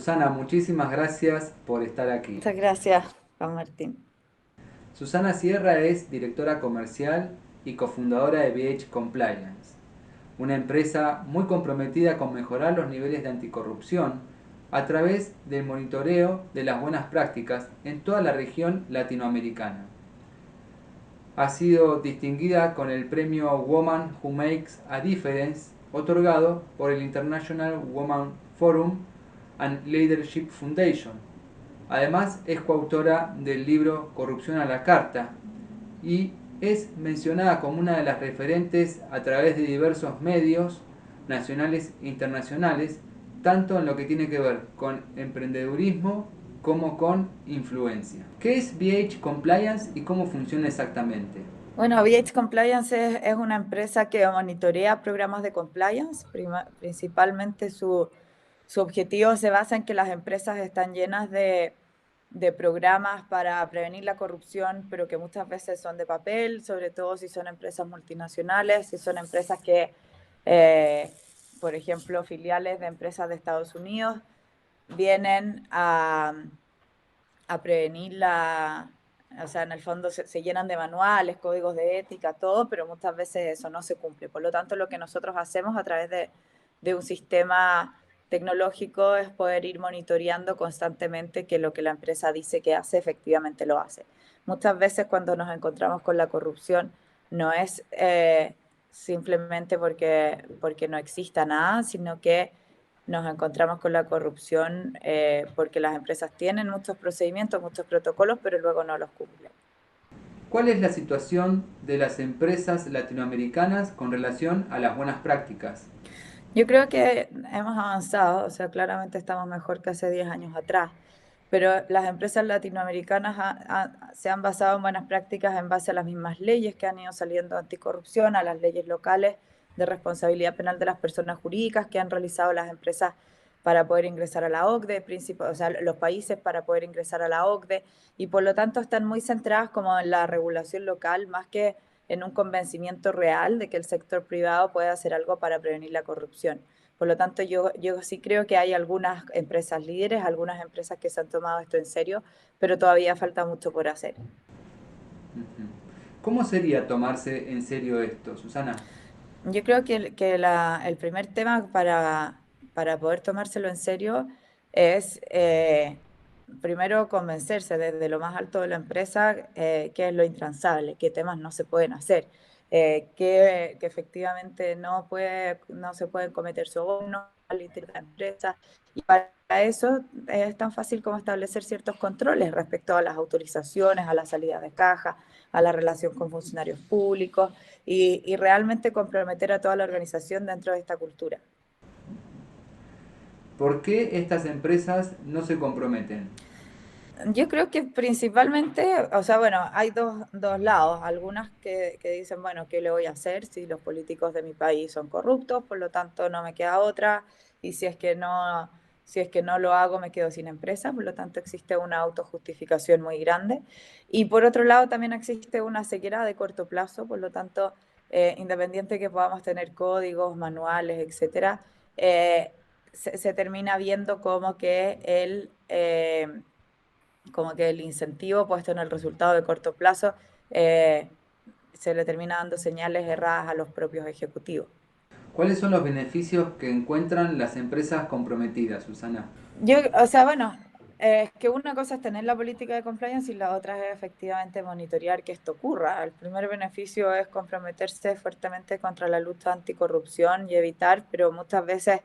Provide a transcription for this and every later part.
Susana, muchísimas gracias por estar aquí. Muchas gracias, Juan Martín. Susana Sierra es directora comercial y cofundadora de BH Compliance, una empresa muy comprometida con mejorar los niveles de anticorrupción a través del monitoreo de las buenas prácticas en toda la región latinoamericana. Ha sido distinguida con el premio Woman Who Makes a Difference, otorgado por el International Women Forum and Leadership Foundation. Además, es coautora del libro Corrupción a la Carta y es mencionada como una de las referentes a través de diversos medios nacionales e internacionales, tanto en lo que tiene que ver con emprendedurismo como con influencia. ¿Qué es BH Compliance y cómo funciona exactamente? Bueno, VH Compliance es una empresa que monitorea programas de compliance. Principalmente su objetivo se basa en que las empresas están llenas de programas para prevenir la corrupción, pero que muchas veces son de papel, sobre todo si son empresas multinacionales, si son empresas que, eh, por ejemplo, filiales de empresas de Estados Unidos, vienen a prevenir o sea, en el fondo se llenan de manuales, códigos de ética, todo, pero muchas veces eso no se cumple. Por lo tanto, lo que nosotros hacemos a través de un sistema tecnológico es poder ir monitoreando constantemente que lo que la empresa dice que hace, efectivamente lo hace. Muchas veces cuando nos encontramos con la corrupción, no es simplemente porque no exista nada, sino que nos encontramos con la corrupción porque las empresas tienen muchos procedimientos, muchos protocolos, pero luego no los cumplen. ¿Cuál es la situación de las empresas latinoamericanas con relación a las buenas prácticas? Yo creo que hemos avanzado, o sea, claramente estamos mejor que hace 10 años atrás, pero las empresas latinoamericanas se han basado en buenas prácticas en base a las mismas leyes que han ido saliendo anticorrupción, a las leyes locales de responsabilidad penal de las personas jurídicas que han realizado las empresas para poder ingresar a la OCDE, o sea, los países para poder ingresar a la OCDE, y por lo tanto están muy centradas como en la regulación local más que en un convencimiento real de que el sector privado puede hacer algo para prevenir la corrupción. Por lo tanto, yo sí creo que hay algunas empresas líderes, algunas empresas que se han tomado esto en serio, pero todavía falta mucho por hacer. ¿Cómo sería tomarse en serio esto, Susana? Yo creo que el primer tema para poder tomárselo en serio es primero convencerse desde lo más alto de la empresa qué es lo intransable, qué temas no se pueden hacer, que efectivamente no se pueden cometer sobornos al interior de la empresa. Y para eso es tan fácil como establecer ciertos controles respecto a las autorizaciones, a la salida de caja, a la relación con funcionarios públicos y realmente comprometer a toda la organización dentro de esta cultura. ¿Por qué estas empresas no se comprometen? Yo creo que principalmente, o sea, bueno, hay dos lados. Algunas que dicen, bueno, ¿qué le voy a hacer si los políticos de mi país son corruptos? Por lo tanto, no me queda otra. Y si es que no lo hago, me quedo sin empresa. Por lo tanto, existe una autojustificación muy grande. Y por otro lado, también existe una ceguera de corto plazo. Por lo tanto, independiente que podamos tener códigos, manuales, etcétera, se termina viendo como que el incentivo puesto en el resultado de corto plazo eh, se le termina dando señales erradas a los propios ejecutivos. ¿Cuáles son los beneficios que encuentran las empresas comprometidas, Susana? O sea, bueno, es que una cosa es tener la política de compliance y la otra es efectivamente monitorear que esto ocurra. El primer beneficio es comprometerse fuertemente contra la lucha anticorrupción y evitar, pero muchas veces,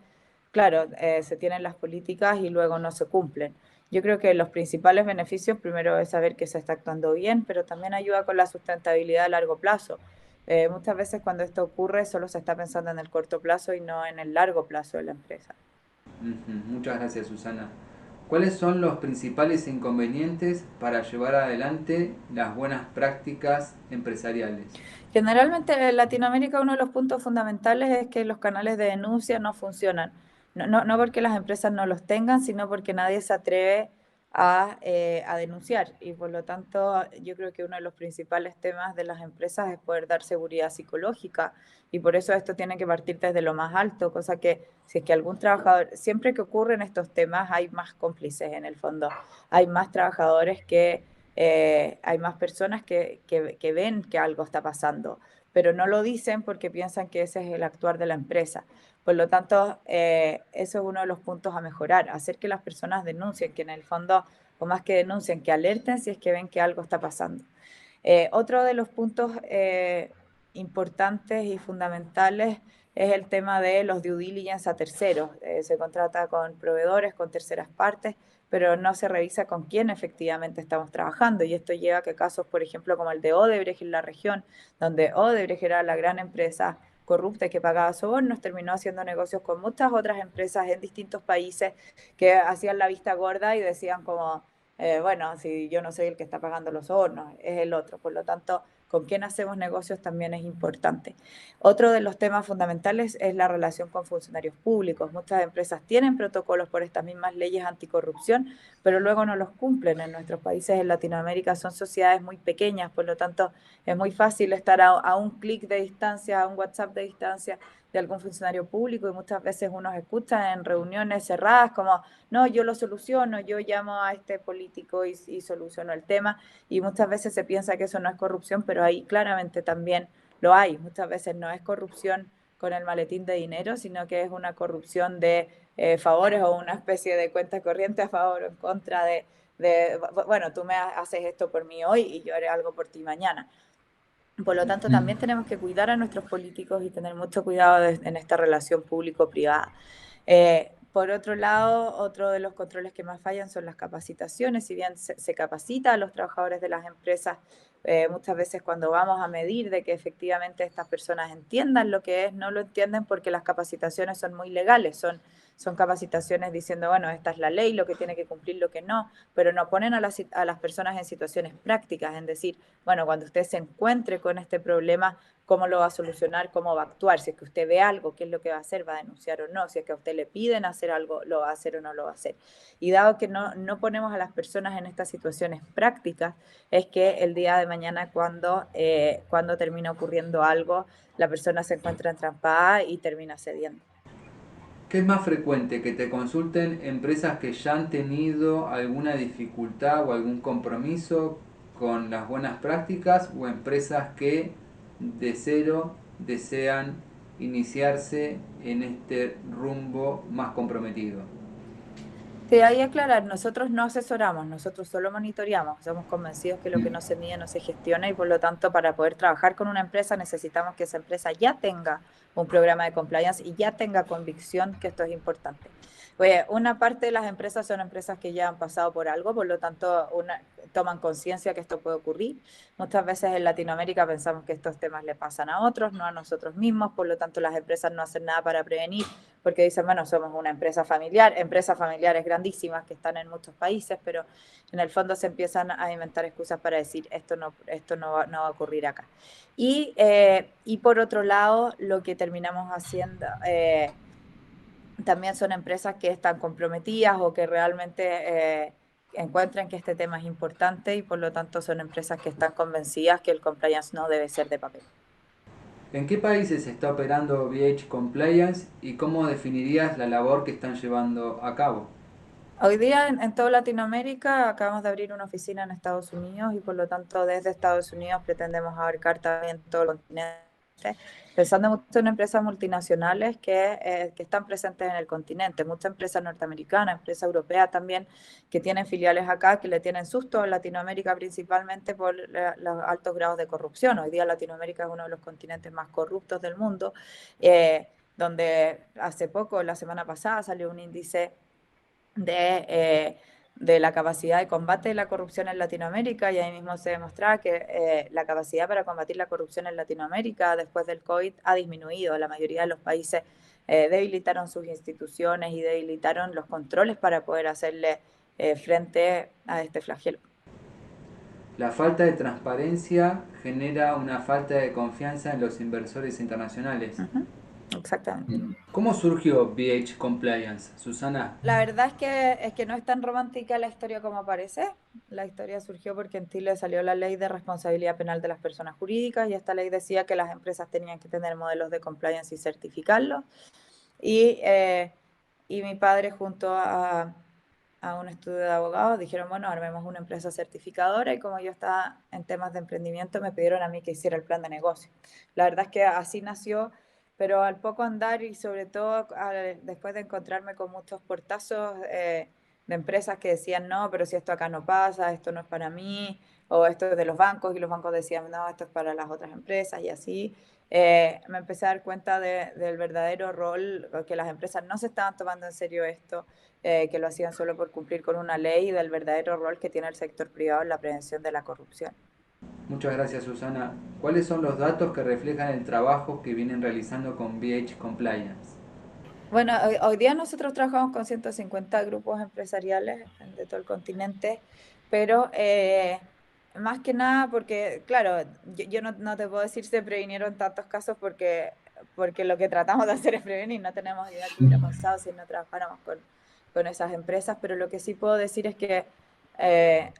claro, se tienen las políticas y luego no se cumplen. Yo creo que los principales beneficios, primero es saber que se está actuando bien, pero también ayuda con la sustentabilidad a largo plazo. Muchas veces cuando esto ocurre solo se está pensando en el corto plazo y no en el largo plazo de la empresa. Muchas gracias, Susana. ¿Cuáles son los principales inconvenientes para llevar adelante las buenas prácticas empresariales? Generalmente en Latinoamérica uno de los puntos fundamentales es que los canales de denuncia no funcionan. No porque las empresas no los tengan, sino porque nadie se atreve a denunciar. Y por lo tanto, yo creo que uno de los principales temas de las empresas es poder dar seguridad psicológica, y por eso esto tiene que partir desde lo más alto, cosa que si es que algún trabajador, siempre que ocurren estos temas hay más cómplices en el fondo, hay más trabajadores hay más personas que ven que algo está pasando, pero no lo dicen porque piensan que ese es el actuar de la empresa. Por lo tanto, eso es uno de los puntos a mejorar, hacer que las personas denuncien, que en el fondo, o más que denuncien, que alerten si es que ven que algo está pasando. Otro de los puntos importantes y fundamentales es el tema de los due diligence a terceros. Se contrata con proveedores, con terceras partes, pero no se revisa con quién efectivamente estamos trabajando. Y esto lleva a que casos, por ejemplo, como el de Odebrecht en la región, donde Odebrecht era la gran empresa corrupta y que pagaba sobornos, terminó haciendo negocios con muchas otras empresas en distintos países que hacían la vista gorda y decían como, bueno, si yo no soy el que está pagando los sobornos, es el otro. Por lo tanto, con quién hacemos negocios también es importante. Otro de los temas fundamentales es la relación con funcionarios públicos. Muchas empresas tienen protocolos por estas mismas leyes anticorrupción, pero luego no los cumplen. En nuestros países en Latinoamérica son sociedades muy pequeñas, por lo tanto es muy fácil estar a un clic de distancia, a un WhatsApp de distancia de algún funcionario público, y muchas veces uno escucha en reuniones cerradas como, no, yo lo soluciono, yo llamo a este político y soluciono el tema, y muchas veces se piensa que eso no es corrupción, pero ahí claramente también lo hay. Muchas veces no es corrupción con el maletín de dinero, sino que es una corrupción de favores o una especie de cuenta corriente a favor o en contra bueno, tú me haces esto por mí hoy y yo haré algo por ti mañana. Por lo tanto, también tenemos que cuidar a nuestros políticos y tener mucho cuidado en esta relación público-privada. Por otro lado, otro de los controles que más fallan son las capacitaciones. Si bien se capacita a los trabajadores de las empresas, muchas veces cuando vamos a medir de que efectivamente estas personas entiendan lo que es, no lo entienden porque las capacitaciones son muy legales, son capacitaciones diciendo, bueno, esta es la ley, lo que tiene que cumplir, lo que no, pero no ponen a las personas en situaciones prácticas, en decir, bueno, cuando usted se encuentre con este problema, cómo lo va a solucionar, cómo va a actuar, si es que usted ve algo, qué es lo que va a hacer, va a denunciar o no, si es que a usted le piden hacer algo, lo va a hacer o no lo va a hacer. Y dado que no ponemos a las personas en estas situaciones prácticas, es que el día de mañana cuando termina ocurriendo algo, la persona se encuentra entrampada y termina cediendo. ¿Qué es más frecuente, que te consulten empresas que ya han tenido alguna dificultad o algún compromiso con las buenas prácticas, o empresas que de cero desean iniciarse en este rumbo más comprometido? Sí, ahí aclarar, nosotros no asesoramos, nosotros solo monitoreamos, somos convencidos que lo que Mm. no se mide no se gestiona, y por lo tanto para poder trabajar con una empresa necesitamos que esa empresa ya tenga un programa de compliance y ya tenga convicción que esto es importante. Oye, una parte de las empresas son empresas que ya han pasado por algo, por lo tanto toman conciencia que esto puede ocurrir. Muchas veces en Latinoamérica pensamos que estos temas le pasan a otros, no a nosotros mismos, por lo tanto las empresas no hacen nada para prevenir porque dicen, bueno, somos una empresas familiares grandísimas que están en muchos países, pero en el fondo se empiezan a inventar excusas para decir, esto no va a ocurrir acá. Y por otro lado, lo que terminamos haciendo también son empresas que están comprometidas o que realmente encuentran que este tema es importante, y por lo tanto son empresas que están convencidas que el compliance no debe ser de papel. ¿En qué países está operando VH Compliance y cómo definirías la labor que están llevando a cabo? Hoy día en toda Latinoamérica acabamos de abrir una oficina en Estados Unidos, y por lo tanto desde Estados Unidos pretendemos abarcar también todo el continente, pensando mucho en empresas multinacionales que están presentes en el continente, muchas empresas norteamericanas, empresas europeas también, que tienen filiales acá, que le tienen susto a Latinoamérica principalmente por los altos grados de corrupción. Hoy día Latinoamérica es uno de los continentes más corruptos del mundo, donde hace poco, la semana pasada, salió un índice de la capacidad de combate de la corrupción en Latinoamérica, y ahí mismo se demostraba que la capacidad para combatir la corrupción en Latinoamérica después del COVID ha disminuido. La mayoría de los países debilitaron sus instituciones y debilitaron los controles para poder hacerle frente a este flagelo. La falta de transparencia genera una falta de confianza en los inversores internacionales. Uh -huh. Exactamente. ¿Cómo surgió BH Compliance, Susana? La verdad es que no es tan romántica la historia como parece. La historia surgió porque en Chile salió la ley de responsabilidad penal de las personas jurídicas y esta ley decía que las empresas tenían que tener modelos de compliance y certificarlos. Y, eh, y mi padre junto a un estudio de abogados dijeron, bueno, armemos una empresa certificadora y como yo estaba en temas de emprendimiento me pidieron a mí que hiciera el plan de negocio. La verdad es que así nació, pero al poco andar y sobre todo después de encontrarme con muchos portazos de empresas que decían, no, pero si esto acá no pasa, esto no es para mí, o esto es de los bancos y los bancos decían, no, esto es para las otras empresas y así me empecé a dar cuenta del verdadero rol, que las empresas no se estaban tomando en serio esto, que lo hacían solo por cumplir con una ley y del verdadero rol que tiene el sector privado en la prevención de la corrupción. Muchas gracias, Susana. ¿Cuáles son los datos que reflejan el trabajo que vienen realizando con BH Compliance? Bueno, hoy día nosotros trabajamos con 150 grupos empresariales de todo el continente, pero más que nada porque, claro, yo no te puedo decir si se previnieron tantos casos porque lo que tratamos de hacer es prevenir, no tenemos idea qué hubiera pasado si no trabajáramos con esas empresas, pero lo que sí puedo decir es que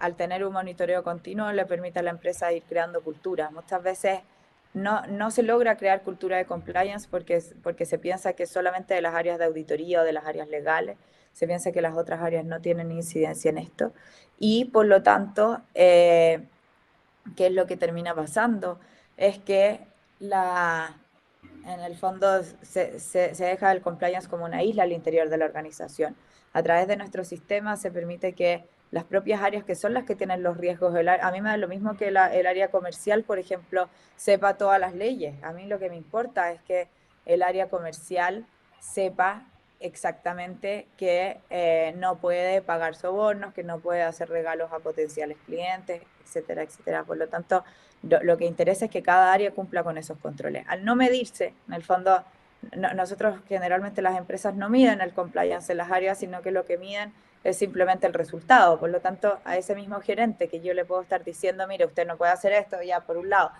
al tener un monitoreo continuo le permite a la empresa ir creando cultura. Muchas veces no se logra crear cultura de compliance porque se piensa que solamente de las áreas de auditoría o de las áreas legales, se piensa que las otras áreas no tienen incidencia en esto y por lo tanto, ¿qué es lo que termina pasando? Es que en el fondo se deja el compliance como una isla al interior de la organización. A través de nuestro sistema se permite que las propias áreas que son las que tienen los riesgos, a mí me da lo mismo que el área comercial, por ejemplo, sepa todas las leyes. A mí lo que me importa es que el área comercial sepa exactamente que no puede pagar sobornos, que no puede hacer regalos a potenciales clientes, etcétera, etcétera. Por lo tanto, lo que interesa es que cada área cumpla con esos controles. Al no medirse, en el fondo, nosotros generalmente las empresas no miden el compliance en las áreas, sino que lo que miden es simplemente el resultado. Por lo tanto, a ese mismo gerente que yo le puedo estar diciendo, mire, usted no puede hacer esto, ya por un lado,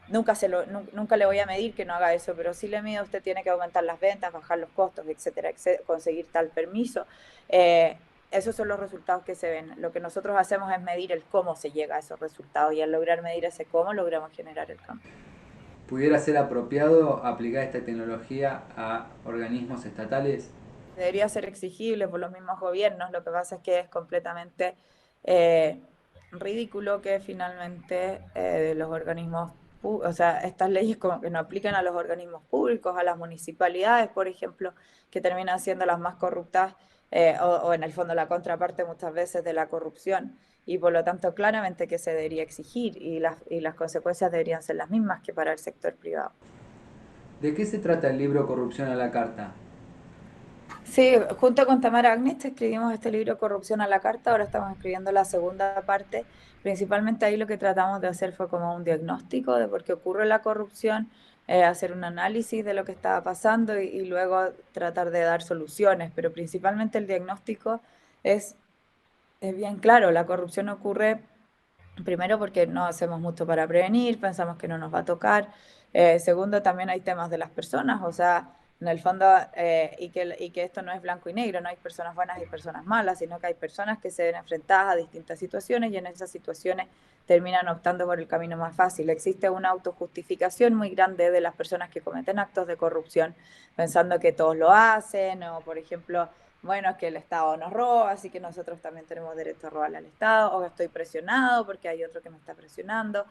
nunca le voy a medir que no haga eso, pero sí le mido, usted tiene que aumentar las ventas, bajar los costos, etcétera, etcétera, conseguir tal permiso. Esos son los resultados que se ven. Lo que nosotros hacemos es medir el cómo se llega a esos resultados y al lograr medir ese cómo logramos generar el cambio. ¿Pudiera ser apropiado aplicar esta tecnología a organismos estatales? Debería ser exigible por los mismos gobiernos, lo que pasa es que es completamente eh, ridículo que finalmente los organismos, o sea, estas leyes como que no aplican a los organismos públicos, a las municipalidades, por ejemplo, que terminan siendo las más corruptas o en el fondo la contraparte muchas veces de la corrupción y por lo tanto claramente que se debería exigir y las consecuencias deberían ser las mismas que para el sector privado. ¿De qué se trata el libro Corrupción a la Carta? Sí, junto con Tamara Agnes escribimos este libro Corrupción a la Carta, ahora estamos escribiendo la segunda parte. Principalmente ahí lo que tratamos de hacer fue como un diagnóstico de por qué ocurre la corrupción, hacer un análisis de lo que estaba pasando y luego tratar de dar soluciones, pero principalmente el diagnóstico es, es bien claro, la corrupción ocurre primero porque no hacemos mucho para prevenir, pensamos que no nos va a tocar. Segundo, también hay temas de las personas, o sea, en el fondo, y que esto no es blanco y negro, no hay personas buenas y personas malas, sino que hay personas que se ven enfrentadas a distintas situaciones y en esas situaciones terminan optando por el camino más fácil. Existe una autojustificación muy grande de las personas que cometen actos de corrupción, pensando que todos lo hacen, o por ejemplo, bueno, es que el Estado nos roba, así que nosotros también tenemos derecho a robarle al Estado, o estoy presionado porque hay otro que me está presionando,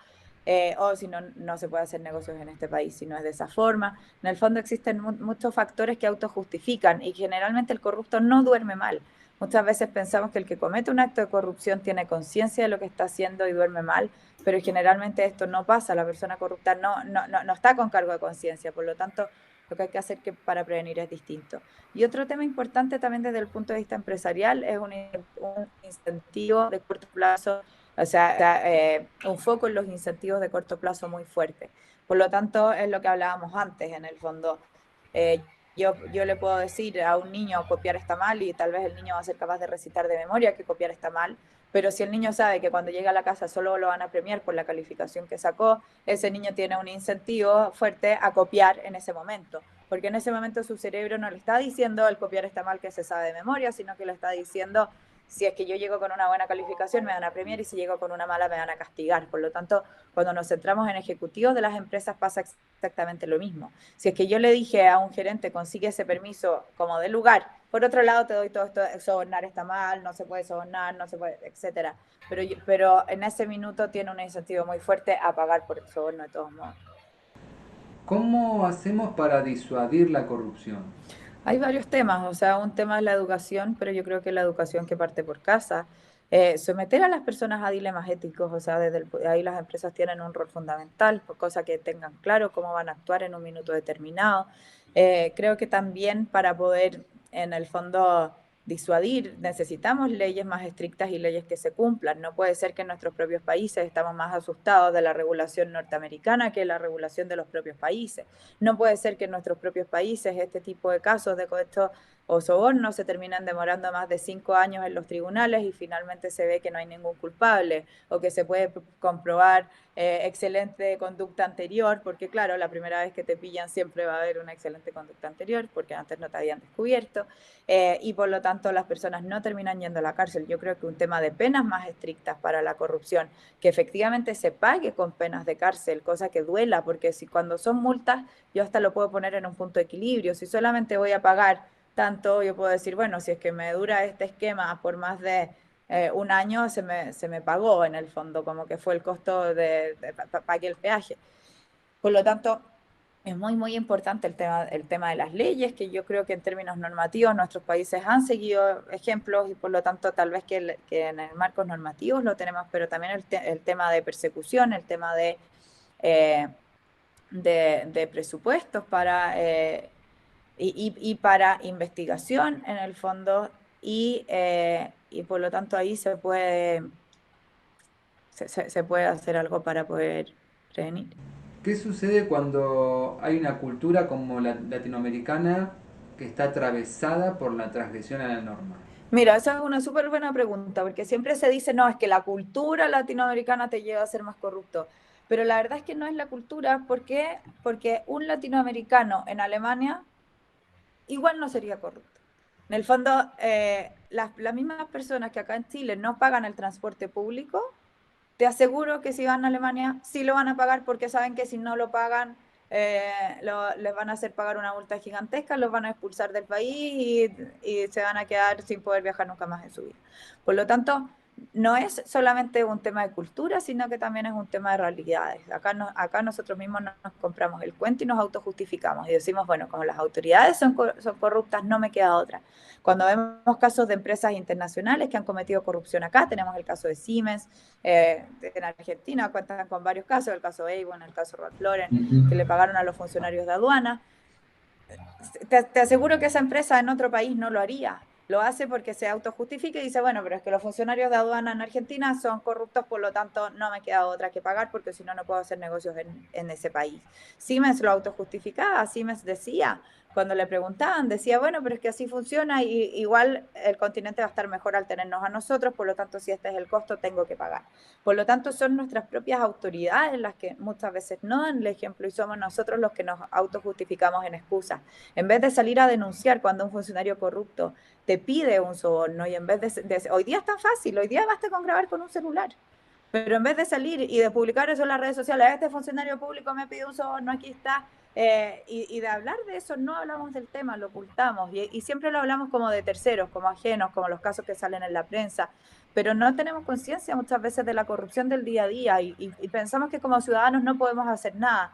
o si no, no se puede hacer negocios en este país si no es de esa forma. En el fondo existen muchos factores que autojustifican y generalmente el corrupto no duerme mal. Muchas veces pensamos que el que comete un acto de corrupción tiene conciencia de lo que está haciendo y duerme mal, pero generalmente esto no pasa. La persona corrupta no está con cargo de conciencia, por lo tanto, lo que hay que hacer para prevenir es distinto. Y otro tema importante también desde el punto de vista empresarial es un incentivo de corto plazo, o sea, un foco en los incentivos de corto plazo muy fuerte. Por lo tanto, es lo que hablábamos antes, en el fondo. Yo le puedo decir a un niño copiar está mal y tal vez el niño va a ser capaz de recitar de memoria que copiar está mal, pero si el niño sabe que cuando llega a la casa solo lo van a premiar por la calificación que sacó, ese niño tiene un incentivo fuerte a copiar en ese momento porque en ese momento su cerebro no le está diciendo el copiar está mal que se sabe de memoria, sino que le está diciendo si es que yo llego con una buena calificación me van a premiar y si llego con una mala me van a castigar. Por lo tanto, cuando nos centramos en ejecutivos de las empresas pasa exactamente lo mismo. Si es que yo le dije a un gerente consigue ese permiso como de lugar, por otro lado te doy todo esto, sobornar está mal, no se puede sobornar, no se puede, etcétera. Pero en ese minuto tiene un incentivo muy fuerte a pagar por el soborno de todos modos. ¿Cómo hacemos para disuadir la corrupción? Hay varios temas, o sea, un tema es la educación, pero yo creo que la educación que parte por casa, someter a las personas a dilemas éticos, o sea, ahí las empresas tienen un rol fundamental, por cosa que tengan claro cómo van a actuar en un minuto determinado. Creo que también para poder, en el fondo, disuadir, necesitamos leyes más estrictas y leyes que se cumplan. No puede ser que en nuestros propios países estamos más asustados de la regulación norteamericana que la regulación de los propios países. No puede ser que en nuestros propios países este tipo de casos de cohecho o soborno se terminan demorando más de 5 años en los tribunales y finalmente se ve que no hay ningún culpable o que se puede comprobar excelente conducta anterior, porque claro, la primera vez que te pillan siempre va a haber una excelente conducta anterior porque antes no te habían descubierto y por lo tanto las personas no terminan yendo a la cárcel. Yo creo que un tema de penas más estrictas para la corrupción, que efectivamente se pague con penas de cárcel, cosa que duela, porque si cuando son multas yo hasta lo puedo poner en un punto de equilibrio. Si solamente voy a pagar tanto, yo puedo decir, bueno, si es que me dura este esquema por más de un año, se me pagó en el fondo, como que fue el costo pagué el peaje. Por lo tanto, es muy importante el tema de las leyes, que yo creo que en términos normativos nuestros países han seguido ejemplos y por lo tanto tal vez que en el marcos normativos lo tenemos, pero también el tema de persecución, el tema eh, de presupuestos y para investigación en el fondo y por lo tanto ahí se puede hacer algo para poder prevenir. ¿Qué sucede cuando hay una cultura como la latinoamericana que está atravesada por la transgresión a la norma? Mira, esa es una súper buena pregunta, porque siempre se dice, no, es que la cultura latinoamericana te lleva a ser más corrupto. Pero la verdad es que no es la cultura, ¿por qué? Porque un latinoamericano en Alemania igual no sería corrupto. En el fondo, las mismas personas que acá en Chile no pagan el transporte público, te aseguro que si van a Alemania sí lo van a pagar porque saben que si no lo pagan les van a hacer pagar una multa gigantesca, los van a expulsar del país y se van a quedar sin poder viajar nunca más en su vida. Por lo tanto, no es solamente un tema de cultura, sino que también es un tema de realidades. Acá nosotros mismos nos compramos el cuento y nos autojustificamos y decimos, bueno, como las autoridades son corruptas, no me queda otra. Cuando vemos casos de empresas internacionales que han cometido corrupción acá, tenemos el caso de Siemens, en Argentina cuentan con varios casos, el caso Avon, el caso Ralph Lauren, que le pagaron a los funcionarios de aduana. Te aseguro que esa empresa en otro país no lo haría. Lo hace porque se autojustifica y dice, bueno, pero es que los funcionarios de aduana en Argentina son corruptos, por lo tanto no me queda otra que pagar porque si no, no puedo hacer negocios en ese país. Siemens lo autojustificaba, Siemens decía, cuando le preguntaban, decía, bueno, pero es que así funciona y igual el continente va a estar mejor al tenernos a nosotros, por lo tanto, si este es el costo, tengo que pagar. Por lo tanto, son nuestras propias autoridades las que muchas veces no dan el ejemplo y somos nosotros los que nos autojustificamos en excusas. En vez de salir a denunciar cuando un funcionario corrupto te pide un soborno y en vez hoy día es tan fácil, hoy día basta con grabar con un celular. Pero en vez de salir y de publicar eso en las redes sociales, este funcionario público me pide un soborno, aquí está, y de hablar de eso, no hablamos del tema, lo ocultamos, y siempre lo hablamos como de terceros, como ajenos, como los casos que salen en la prensa, pero no tenemos conciencia muchas veces de la corrupción del día a día y pensamos que como ciudadanos no podemos hacer nada.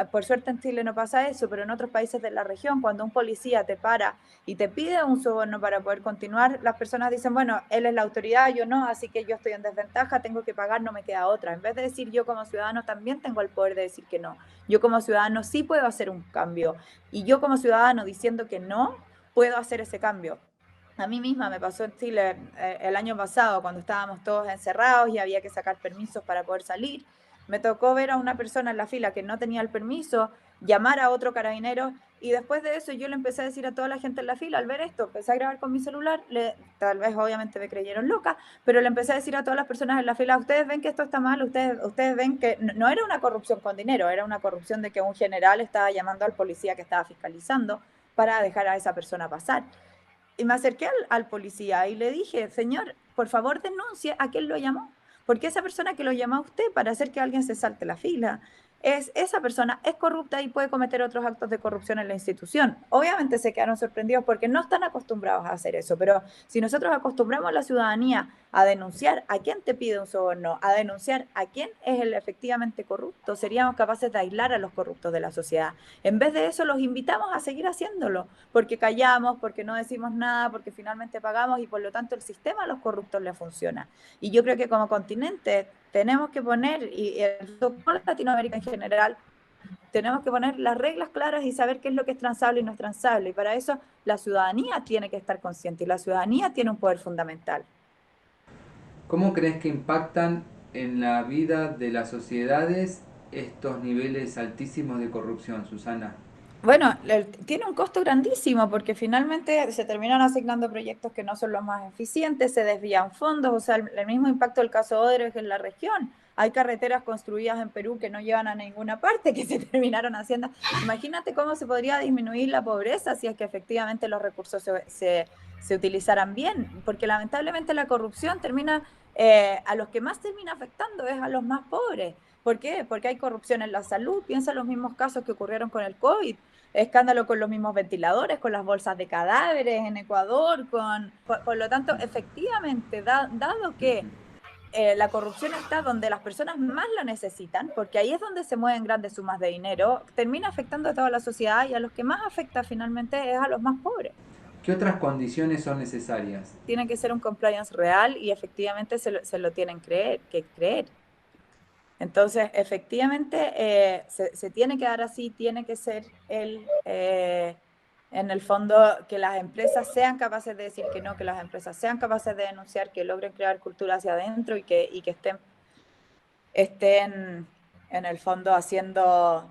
Por suerte en Chile no pasa eso, pero en otros países de la región, cuando un policía te para y te pide un soborno para poder continuar, las personas dicen, bueno, él es la autoridad, yo no, así que yo estoy en desventaja, tengo que pagar, no me queda otra. En vez de decir yo como ciudadano también tengo el poder de decir que no. Yo como ciudadano sí puedo hacer un cambio y yo como ciudadano diciendo que no, puedo hacer ese cambio. A mí misma me pasó en Chile el año pasado, cuando estábamos todos encerrados y había que sacar permisos para poder salir. Me tocó ver a una persona en la fila que no tenía el permiso, llamar a otro carabinero Y después de eso yo le empecé a decir a toda la gente en la fila, al ver esto, empecé a grabar con mi celular, tal vez obviamente me creyeron loca, pero le empecé a decir a todas las personas en la fila, ustedes ven que esto está mal, ustedes ven que no era una corrupción con dinero, era una corrupción de que un general estaba llamando al policía que estaba fiscalizando para dejar a esa persona pasar. Y me acerqué al policía y le dije, señor, por favor denuncie a quién lo llamó, porque esa persona que lo llama a usted para hacer que alguien se salte la fila, esa persona es corrupta y puede cometer otros actos de corrupción en la institución. Obviamente se quedaron sorprendidos porque no están acostumbrados a hacer eso, pero si nosotros acostumbramos a la ciudadanía a denunciar a quién te pide un soborno, a denunciar a quién es el efectivamente corrupto, seríamos capaces de aislar a los corruptos de la sociedad. En vez de eso, los invitamos a seguir haciéndolo, porque callamos, porque no decimos nada, porque finalmente pagamos y por lo tanto el sistema a los corruptos le funciona. Y yo creo que como continente tenemos que poner, y en Latinoamérica en general, tenemos que poner las reglas claras y saber qué es lo que es transable y no es transable. Y para eso la ciudadanía tiene que estar consciente y la ciudadanía tiene un poder fundamental. ¿Cómo crees que impactan en la vida de las sociedades estos niveles altísimos de corrupción, Susana? Bueno, tiene un costo grandísimo porque finalmente se terminan asignando proyectos que no son los más eficientes, se desvían fondos, o sea, el mismo impacto del caso Odebrecht en la región. Hay carreteras construidas en Perú que no llevan a ninguna parte, que se terminaron haciendo. Imagínate cómo se podría disminuir la pobreza si es que efectivamente los recursos se utilizaran bien, porque lamentablemente la corrupción termina, a los que más termina afectando es a los más pobres. ¿Por qué? Porque hay corrupción en la salud. Piensa en los mismos casos que ocurrieron con el COVID, escándalo con los mismos ventiladores, con las bolsas de cadáveres en Ecuador, por lo tanto, efectivamente, dado que la corrupción está donde las personas más la necesitan, porque ahí es donde se mueven grandes sumas de dinero, termina afectando a toda la sociedad y a los que más afecta finalmente es a los más pobres. ¿Qué otras condiciones son necesarias? Tiene que ser un compliance real y efectivamente se lo tienen que creer. Entonces, efectivamente, se tiene que dar así, tiene que ser en el fondo, que las empresas sean capaces de decir que no, que las empresas sean capaces de denunciar, que logren crear cultura hacia adentro y que estén en el fondo haciendo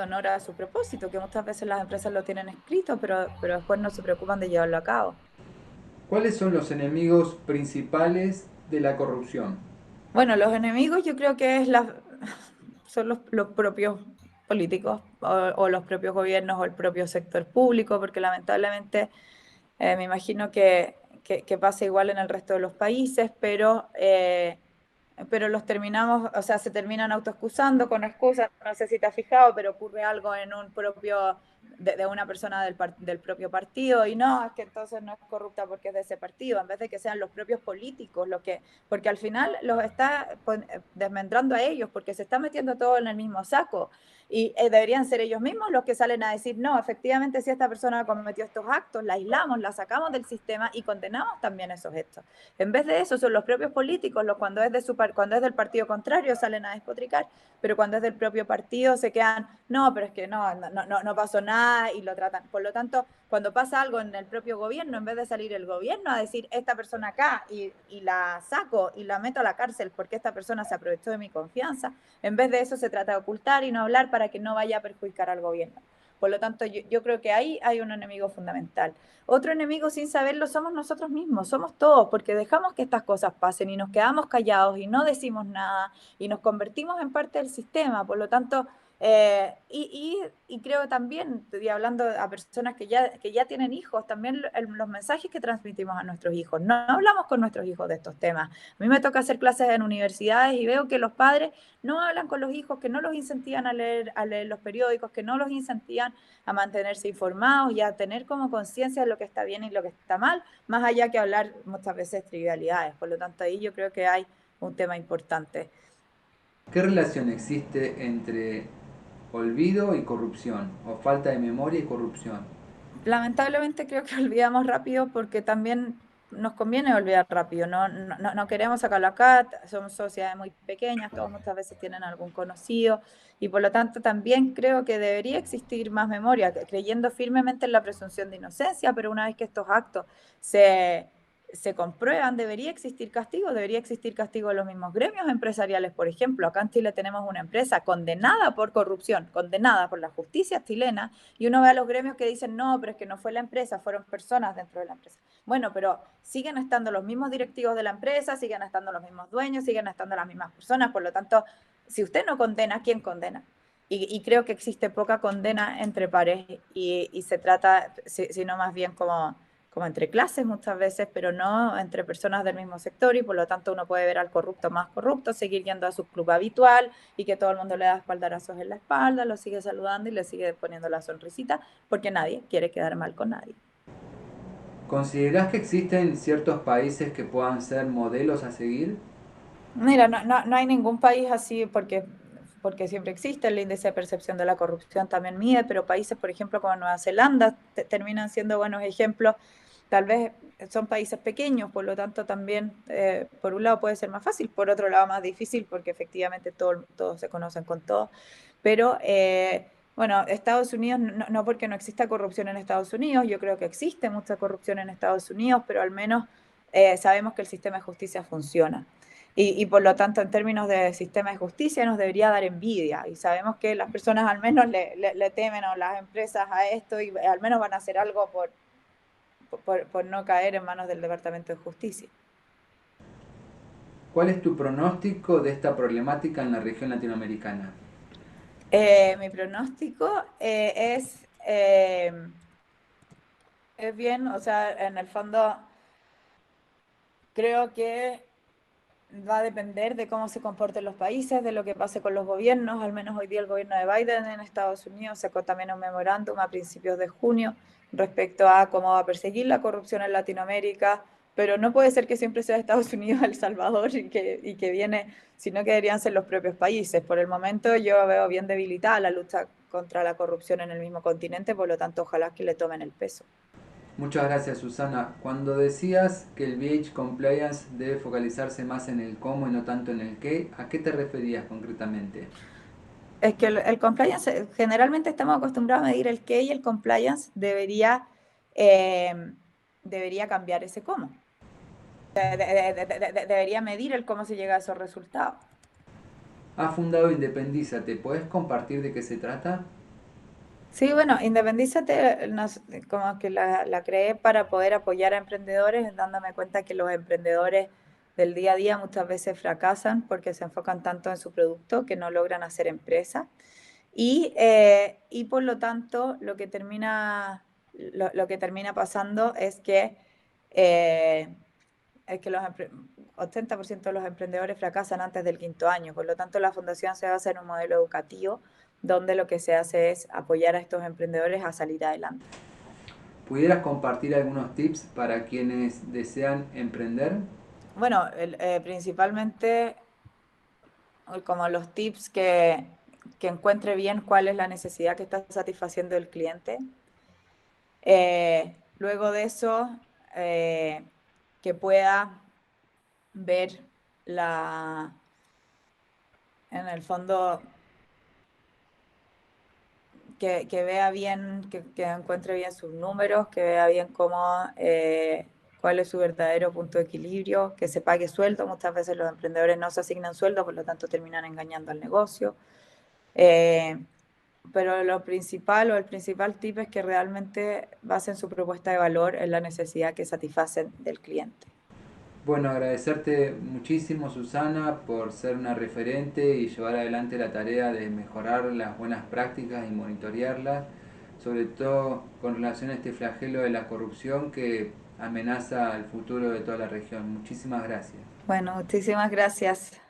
honor a su propósito, que muchas veces las empresas lo tienen escrito, pero después no se preocupan de llevarlo a cabo. ¿Cuáles son los enemigos principales de la corrupción? Bueno, los enemigos yo creo que son los propios políticos o los propios gobiernos o el propio sector público, porque lamentablemente me imagino que pasa igual en el resto de los países, pero los terminamos, o sea, se terminan autoexcusando con excusas, no sé si te has fijado, pero ocurre algo en un propio, de una persona del propio partido, y no, es que entonces no es corrupta porque es de ese partido, en vez de que sean los propios políticos, porque al final los está desmembrando a ellos, porque se está metiendo todo en el mismo saco, y deberían ser ellos mismos los que salen a decir, no, efectivamente si esta persona cometió estos actos, la aislamos, la sacamos del sistema y condenamos también esos hechos. En vez de eso, son los propios políticos, cuando cuando es del partido contrario salen a despotricar, pero cuando es del propio partido se quedan, no, pero es que no pasó nada y lo tratan. Por lo tanto, cuando pasa algo en el propio gobierno, en vez de salir el gobierno a decir, esta persona acá y la saco y la meto a la cárcel porque esta persona se aprovechó de mi confianza, en vez de eso se trata de ocultar y no hablar para que no vaya a perjudicar al gobierno. Por lo tanto, yo creo que ahí hay un enemigo fundamental. Otro enemigo sin saberlo somos nosotros mismos, somos todos, porque dejamos que estas cosas pasen y nos quedamos callados y no decimos nada y nos convertimos en parte del sistema. Por lo tanto, y creo también, estoy hablando a personas que ya tienen hijos, también los mensajes que transmitimos a nuestros hijos. No hablamos con nuestros hijos de estos temas. A mí me toca hacer clases en universidades y veo que los padres no hablan con los hijos, que no los incentivan a leer los periódicos, que no los incentivan a mantenerse informados y a tener como conciencia de lo que está bien y lo que está mal, más allá que hablar muchas veces trivialidades. Por lo tanto, ahí yo creo que hay un tema importante. ¿Qué relación existe entre olvido y corrupción? ¿O falta de memoria y corrupción? Lamentablemente creo que olvidamos rápido porque también nos conviene olvidar rápido, no queremos sacarlo acá, somos sociedades muy pequeñas, todos muchas veces tienen algún conocido y por lo tanto también creo que debería existir más memoria, creyendo firmemente en la presunción de inocencia, pero una vez que estos actos se, se comprueban, debería existir castigo de los mismos gremios empresariales. Por ejemplo, acá en Chile tenemos una empresa condenada por corrupción, condenada por la justicia chilena, y uno ve a los gremios que dicen, no, pero es que no fue la empresa, fueron personas dentro de la empresa. Bueno, pero siguen estando los mismos directivos de la empresa, siguen estando los mismos dueños, siguen estando las mismas personas, por lo tanto, si usted no condena, ¿quién condena? Y creo que existe poca condena entre pares y se trata, sino más bien como entre clases muchas veces, pero no entre personas del mismo sector, y por lo tanto uno puede ver al corrupto más corrupto, seguir yendo a su club habitual y que todo el mundo le da espaldarazos en la espalda, lo sigue saludando y le sigue poniendo la sonrisita, porque nadie quiere quedar mal con nadie. ¿Considerás que existen ciertos países que puedan ser modelos a seguir? Mira, no hay ningún país así porque siempre existe el índice de percepción de la corrupción, también mide, pero países, por ejemplo, como Nueva Zelanda, terminan siendo buenos ejemplos. Tal vez son países pequeños, por lo tanto también, por un lado puede ser más fácil, por otro lado más difícil, porque efectivamente todos se conocen con todos. Pero bueno, Estados Unidos, no porque no exista corrupción en Estados Unidos, yo creo que existe mucha corrupción en Estados Unidos, pero al menos sabemos que el sistema de justicia funciona. Y por lo tanto, en términos de sistema de justicia, nos debería dar envidia. Y sabemos que las personas al menos le temen, o las empresas, a esto, y al menos van a hacer algo por no caer en manos del Departamento de Justicia. ¿Cuál es tu pronóstico de esta problemática en la región latinoamericana? Mi pronóstico es bien, o sea, en el fondo creo que va a depender de cómo se comporten los países, de lo que pase con los gobiernos. Al menos hoy día el gobierno de Biden en Estados Unidos sacó también un memorándum a principios de junio respecto a cómo va a perseguir la corrupción en Latinoamérica, pero no puede ser que siempre sea Estados Unidos El Salvador y que viene, sino que deberían ser los propios países. Por el momento yo veo bien debilitada la lucha contra la corrupción en el mismo continente, por lo tanto ojalá que le tomen el peso. Muchas gracias, Susana. Cuando decías que el VH Compliance debe focalizarse más en el cómo y no tanto en el qué, ¿a qué te referías concretamente? Es que el compliance, generalmente estamos acostumbrados a medir el qué, y el compliance eh, debería cambiar ese cómo. Debería medir el cómo se llega a esos resultados. Has fundado Independízate, ¿puedes compartir de qué se trata? Sí, bueno, Independízate, como que la creé para poder apoyar a emprendedores, dándome cuenta que los emprendedores del día a día muchas veces fracasan porque se enfocan tanto en su producto que no logran hacer empresa. Y por lo tanto, lo que termina pasando eh, es que 80% de los emprendedores fracasan antes del quinto año. Por lo tanto, la fundación se basa en un modelo educativo donde lo que se hace es apoyar a estos emprendedores a salir adelante. ¿Pudieras compartir algunos tips para quienes desean emprender? Bueno, principalmente como los tips que encuentre bien cuál es la necesidad que está satisfaciendo el cliente. Luego de eso, que pueda ver en el fondo, que vea bien, que encuentre bien sus números, que vea bien cuál es su verdadero punto de equilibrio, que se pague sueldo. Muchas veces los emprendedores no se asignan sueldo, por lo tanto terminan engañando al negocio. Eh, pero lo principal, o el principal tip, es que realmente basen su propuesta de valor en la necesidad que satisfacen del cliente. Bueno, agradecerte muchísimo, Susana, por ser una referente y llevar adelante la tarea de mejorar las buenas prácticas y monitorearlas, sobre todo con relación a este flagelo de la corrupción que amenaza el futuro de toda la región. Muchísimas gracias. Bueno, muchísimas gracias.